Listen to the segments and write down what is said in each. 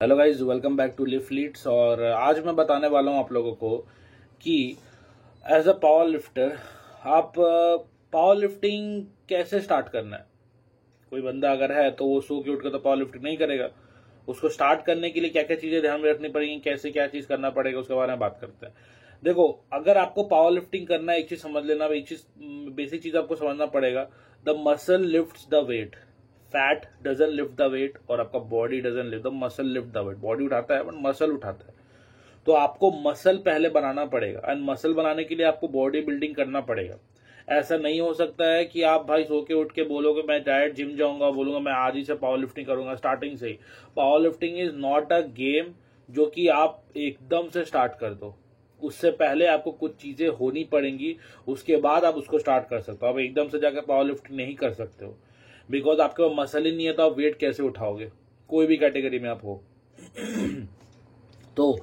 Hello guys, welcome back to lift leads. और आज मैं बताने वाला हूं आप लोगों को कि एज अ पावर लिफ्टर आप पावर लिफ्टिंग कैसे स्टार्ट करना है। कोई बंदा अगर है तो वो सो के उठ कर तो पावर लिफ्टिंग नहीं करेगा। उसको स्टार्ट करने के लिए क्या क्या चीजें ध्यान में रखनी पड़ेगी, कैसे क्या चीज करना पड़ेगा, उसके बारे में बात करते हैं। देखो, अगर आपको पावर लिफ्टिंग करना है, एक चीज समझ लेना, एक चीज बेसिक चीज आपको समझना पड़ेगा। The muscle lifts the weight, fat doesn't lift the weight, और आपका body doesn't lift the muscle lift the weight. Body उठाता है बट मसल उठाता है। तो आपको मसल पहले बनाना पड़ेगा, एंड मसल बनाने के लिए आपको बॉडी बिल्डिंग करना पड़ेगा। ऐसा नहीं हो सकता है कि आप भाई सो के उठ के बोलोगे मैं डायरेक्ट जिम जाऊंगा, बोलूंगा मैं आज ही से पावर लिफ्टिंग करूंगा स्टार्टिंग से ही। Power lifting is not a game जो कि आप एकदम से स्टार्ट कर दो। उससे पहले आपको कुछ चीजें होनी पड़ेंगी, उसके बाद आप उसको स्टार्ट कर सकते हो। आप एकदम से जाकर पावर लिफ्टिंग नहीं कर सकते हो, बिकॉज आपके पास मसल ही नहीं है तो आप वेट कैसे उठाओगे, कोई भी कैटेगरी में आप हो। तो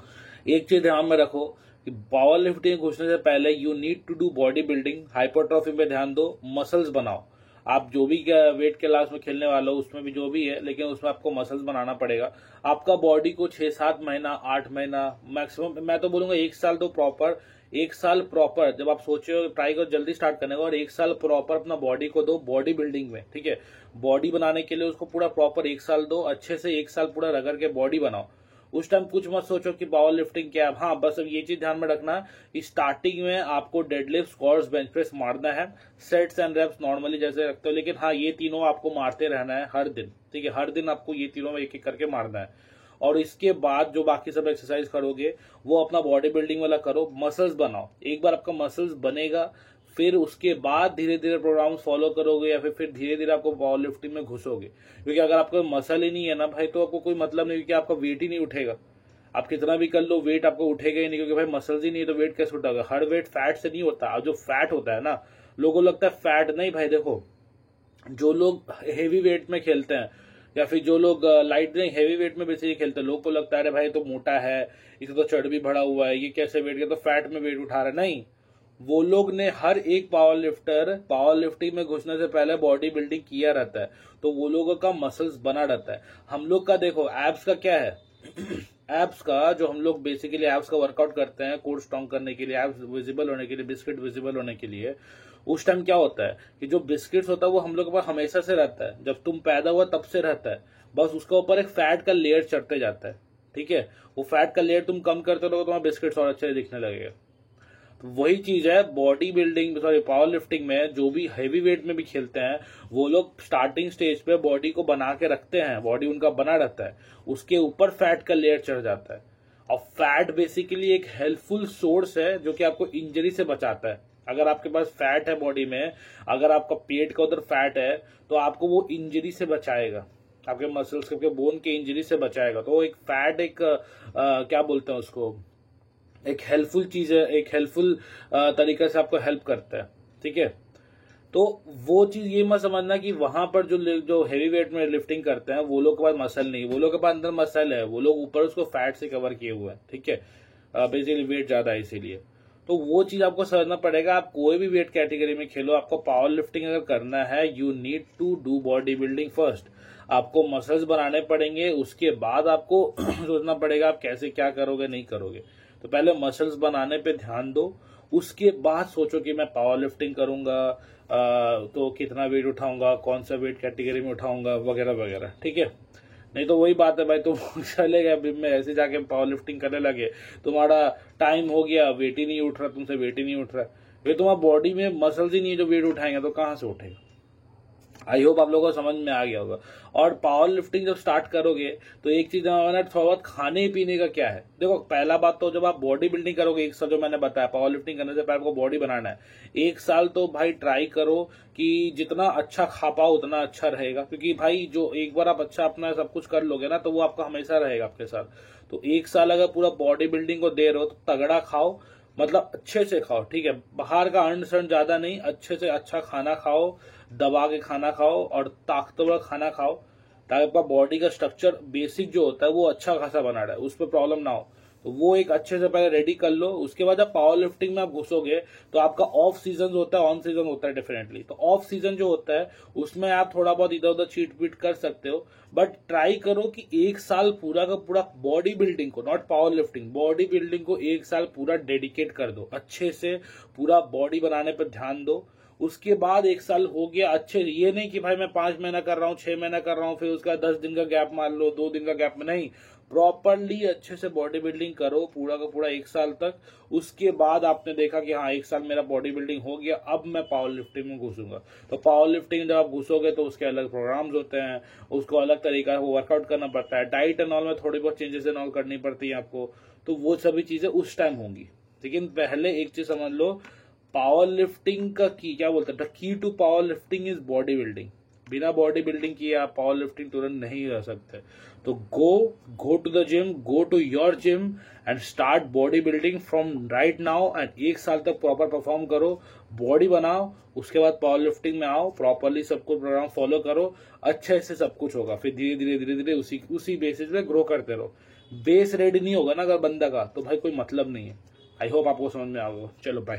एक चीज ध्यान में रखो कि पावर लिफ्टिंग घुसने से पहले you need to do body building. Hypertrophy में ध्यान दो, मसल्स बनाओ। आप जो भी वेट के क्लास में खेलने वाले हो उसमें भी जो भी है, लेकिन उसमें आपको मसल्स बनाना पड़ेगा। आपका बॉडी को 6-7 महीना 8 महीना मैक्सिमम, मैं तो बोलूंगा 1 साल तो प्रॉपर, 1 साल प्रॉपर जब आप सोचे हो ट्राई करो जल्दी स्टार्ट करने का, और 1 साल प्रॉपर अपना बॉडी को दो बॉडी बिल्डिंग में। ठीक है, बॉडी बनाने के लिए उसको पूरा प्रॉपर 1 साल दो, अच्छे से 1 साल पूरा रगड़ के बॉडी बनाओ। उस टाइम कुछ मत सोचो कि पावर लिफ्टिंग क्या है। हाँ, बस अब ये चीज ध्यान में रखना कि स्टार्टिंग में आपको डेडलिफ्ट, स्क्वाट्स, बेंच प्रेस मारना है। सेट्स एंड रेप्स नॉर्मली जैसे रखते हो, लेकिन हाँ ये तीनों आपको मारते रहना है हर दिन। ठीक है, हर दिन आपको ये तीनों में एक एक करके मारना है। और इसके बाद जो बाकी सब एक्सरसाइज करोगे वो अपना बॉडी बिल्डिंग वाला करो, मसल्स बनाओ। एक बार आपका मसल्स बनेगा, फिर उसके बाद धीरे धीरे प्रोग्राम फॉलो करोगे, या फिर धीरे धीरे आपको पावर लिफ्टिंग में घुसोगे। क्योंकि अगर आपको मसल ही नहीं है ना भाई, तो आपको कोई मतलब नहीं, क्योंकि आपका वेट ही नहीं उठेगा। आप कितना भी कर लो वेट आपको उठेगा ही नहीं, क्योंकि भाई मसल्स ही नहीं है तो वेट कैसे उठाओगे। हर वेट फैट से नहीं होता। और जो फैट होता है ना, लोगों को लगता है फैट नहीं भाई। देखो, जो लोग हेवी वेट में खेलते हैं, या फिर जो लोग लाइट नहीं हेवी वेट में बेसिकली खेलते हैं, लोग को लगता है अरे भाई तो मोटा है, इसे तो चर्बी बढ़ा हुआ है, ये कैसे वेट किया, तो फैट में वेट उठा रहा है। नहीं, वो लोग ने, हर एक पावर लिफ्टर पावर लिफ्टिंग में घुसने से पहले बॉडी बिल्डिंग किया रहता है, तो वो लोगों का मसल्स बना रहता है। हम लोग का देखो एब्स का क्या है। एब्स का जो हम लोग बेसिकली एब्स का वर्कआउट करते हैं कोर स्ट्रॉन्ग करने के लिए, एब्स विजिबल होने के लिए, बिस्किट विजिबल होने के लिए, उस टाइम क्या होता है कि जो बिस्किट्स होता है वो हम लोग के पास हमेशा से रहता है, जब तुम पैदा हुआ तब से रहता है। बस उसके ऊपर एक फैट का लेयर चढ़ते जाता है। ठीक है, वो फैट का लेयर तुम कम करते रहोगे, तुम्हारा बिस्किट्स और अच्छे दिखने लगेगा। तो वही चीज है body building, sorry power lifting में। जो भी हैवी वेट में भी खेलते हैं वो लोग स्टार्टिंग स्टेज पे बॉडी को बना के रखते हैं, बॉडी उनका बना रहता है, उसके ऊपर फैट का लेयर चढ़ जाता है। और फैट बेसिकली एक हेल्पफुल सोर्स है जो कि आपको इंजरी से बचाता है। अगर आपके पास फैट है बॉडी में, अगर आपका पेट का उधर फैट है, तो आपको वो इंजरी से बचाएगा, आपके मसल्स के बोन के इंजरी से बचाएगा। तो एक फैट एक क्या बोलते हैं उसको, एक हेल्पफुल चीज है, एक हेल्पफुल तरीके से आपको हेल्प करता है। ठीक है, तो वो चीज ये मत समझना कि वहां पर जो हैवी वेट में लिफ्टिंग करते हैं वो लोग के पास मसल नहीं, वो लोग के पास अंदर मसल है, वो लोग ऊपर उसको फैट से कवर किए हुए हैं। ठीक है, बेसिकली वेट ज्यादा है इसीलिए। तो वो चीज आपको समझना पड़ेगा। आप कोई भी वेट कैटेगरी में खेलो, आपको पावर लिफ्टिंग अगर करना है, you need to do body building first. आपको मसल्स बनाने पड़ेंगे, उसके बाद आपको सोचना पड़ेगा आप कैसे क्या करोगे नहीं करोगे। तो पहले मसल्स बनाने पे ध्यान दो, उसके बाद सोचो कि मैं पावर लिफ्टिंग करूंगा तो कितना वेट उठाऊंगा, कौन सा वेट कैटेगरी में उठाऊंगा, वगैरह वगैरह। ठीक है, नहीं तो वही बात है भाई, तुम चले गए जिम में ऐसे जाके पावर लिफ्टिंग करने लगे, तुम्हारा टाइम हो गया, वेट ही नहीं उठ रहा, तुमसे वेट ही नहीं उठ रहा, ये तुम्हारा बॉडी में मसल्स ही नहीं है जो वेट उठाएंगे, तो कहां से उठेगा। आई होप आप लोगों को समझ में आ गया होगा। और पावर लिफ्टिंग जब स्टार्ट करोगे तो एक चीज थोड़ा बहुत खाने पीने का क्या है। देखो, पहला बात तो जब आप बॉडी बिल्डिंग करोगे, 1 साल जो मैंने बताया पावर लिफ्टिंग करने से पहले आपको बॉडी बनाना है, 1 साल तो भाई ट्राई करो कि जितना अच्छा खा पाओ उतना अच्छा रहेगा। क्योंकि भाई जो एक बार आप अच्छा अपना सब कुछ कर लोगे ना, तो वो आपका हमेशा रहेगा आपके साथ। तो 1 साल अगर पूरा बॉडी बिल्डिंग को दे रहे हो तो तगड़ा खाओ, मतलब अच्छे से खाओ। ठीक है, बाहर का अन्न शरण ज्यादा नहीं, अच्छे से अच्छा खाना खाओ, दबा के खाना खाओ और ताकतवर खाना खाओ, ताकि आपका बॉडी का स्ट्रक्चर बेसिक जो होता है वो अच्छा खासा बना रहे, उस पर प्रॉब्लम ना हो। तो वो एक अच्छे से पहले रेडी कर लो। उसके बाद जब पावर लिफ्टिंग में आप घुसोगे तो आपका ऑफ सीजन होता है, ऑन सीजन होता है डिफरेंटली। तो ऑफ सीजन जो होता है उसमें आप थोड़ा बहुत इधर उधर चीट पीट कर सकते हो, बट ट्राई करो कि एक साल पूरा का पूरा बॉडी बिल्डिंग को, not power lifting, body building को एक साल पूरा डेडिकेट कर दो, अच्छे से पूरा बॉडी बनाने पर ध्यान दो। उसके बाद एक साल हो गया अच्छे, ये नहीं कि भाई मैं 5 महीना कर रहा हूँ, 6 महीना कर रहा हूँ, फिर उसका 10 दिन का गैप मान लो, 2 दिन का गैप में नहीं, प्रॉपरली अच्छे से बॉडी बिल्डिंग करो पूरा का पूरा एक साल तक। उसके बाद आपने देखा कि हाँ एक साल मेरा बॉडी बिल्डिंग हो गया, अब मैं पावर लिफ्टिंग में घुसूंगा। तो पावर लिफ्टिंग जब आप घुसोगे तो उसके अलग प्रोग्राम्स होते हैं, उसको अलग तरीका से वर्कआउट करना पड़ता है, डाइट एंड ऑल में थोड़ी बहुत चेंजेस एंड ऑल करनी पड़ती है आपको। तो वो सभी चीजें उस टाइम होंगी। लेकिन पहले एक चीज समझ लो, पावर लिफ्टिंग का की क्या बोलते हैं, the key to power lifting is body building. बिना बॉडी बिल्डिंग किए आप पावर लिफ्टिंग तुरंत नहीं रह सकते। तो go to the gym, go to your gym and start body building from right now. And एक साल तक प्रॉपर परफॉर्म करो, बॉडी बनाओ, उसके बाद पावर लिफ्टिंग में आओ, प्रॉपरली सबको प्रोग्राम फॉलो करो, अच्छे से सब कुछ होगा। फिर धीरे धीरे धीरे धीरे उसी बेसिस पे ग्रो करते रहो। बेस रेडी नहीं होगा ना अगर बंदा का, तो भाई कोई मतलब नहीं है। आई होप आपको समझ में आ गया। चलो बाय।